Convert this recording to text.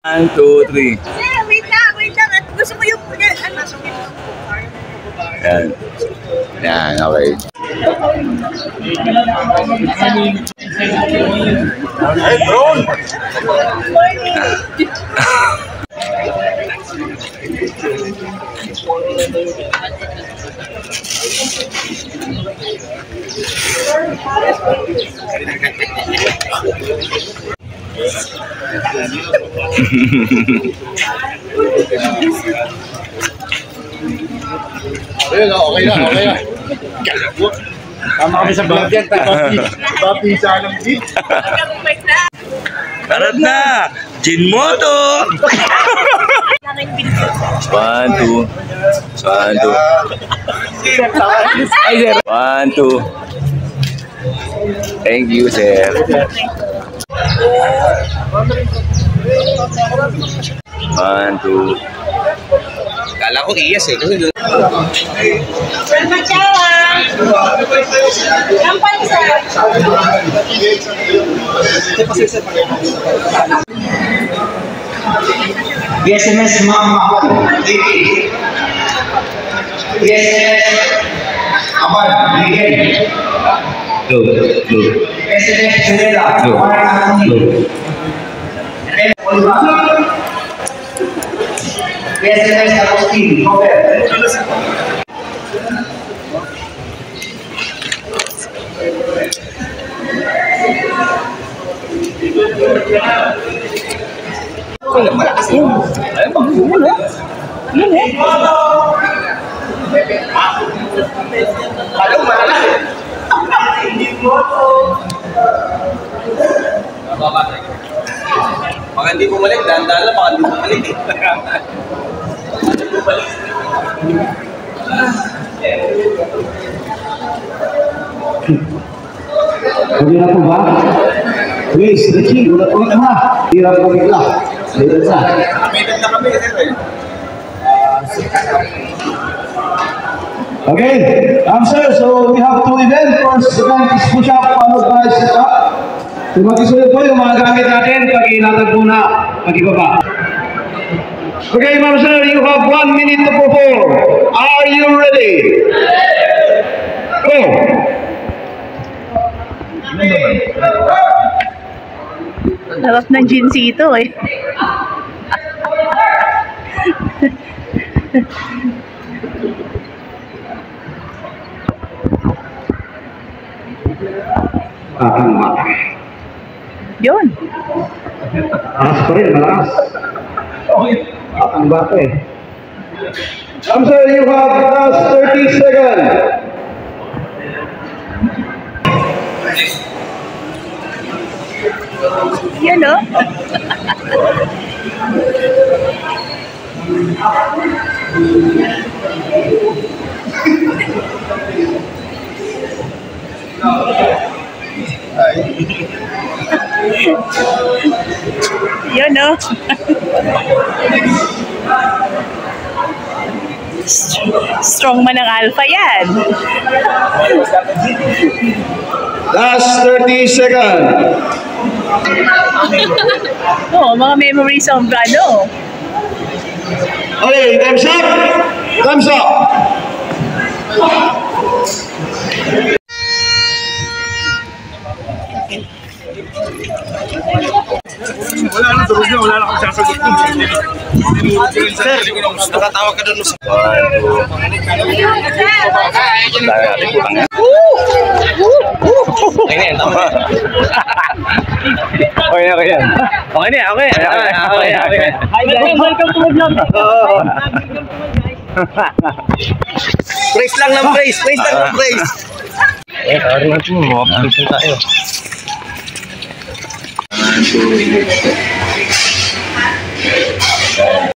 1, 2, 3. Wait lang. At gusto ko yung ano. Yan. Yan, okay. Hey, drone! Ayun, okay na. Tama kami sa vlog yan. Papisa ng jeep. Karat na! Jinmoto! 1, 2. 1, 2. 1, 2. Thank you, sir. 1, 2. Kala ko iyas eh. Kasi doon. BSMS Mama BSMS Aman Miguel BSMS Junela BSMS Agustin Baka hindi bumalik, dahan-dahan lang, baka hindi bumalik eh. Hindi na po ba? Please, Richie, ulit na. Hirap ko bigla. Dito na. Kapitid na kami, sir eh. Okay, sir, so we have two events. First event is push-up, followed by sit-up. So magsusunod po yung mga gamit natin pag inatag muna, pag-ibaba. Okay, ma'am sir, you have 1 minute to perform. Are you ready? Go! Harap ng jeans ito eh. Yun. Malakas pa rin, malakas. Ang bata eh. I'm sorry, you have last 30 seconds. Yan o. Yan o. Strong man ang alpha yan. Last 30 seconds. Oo, mga memories of ano. Okay, thumbs up. Thumbs up. Wala na, durog na. Wala na akong sasagot dun. Sir, nakatawag ka doon sa... 1, 2. Dahil natin putang yan. Okay na yan, tama na. Okay na, okay yan. Okay na, okay. Okay. Hi guys, welcome to my vlog. Praise lang ng praise. Praise lang ng praise. Eh, sorry natin. Mapagod tayo. 1, 2.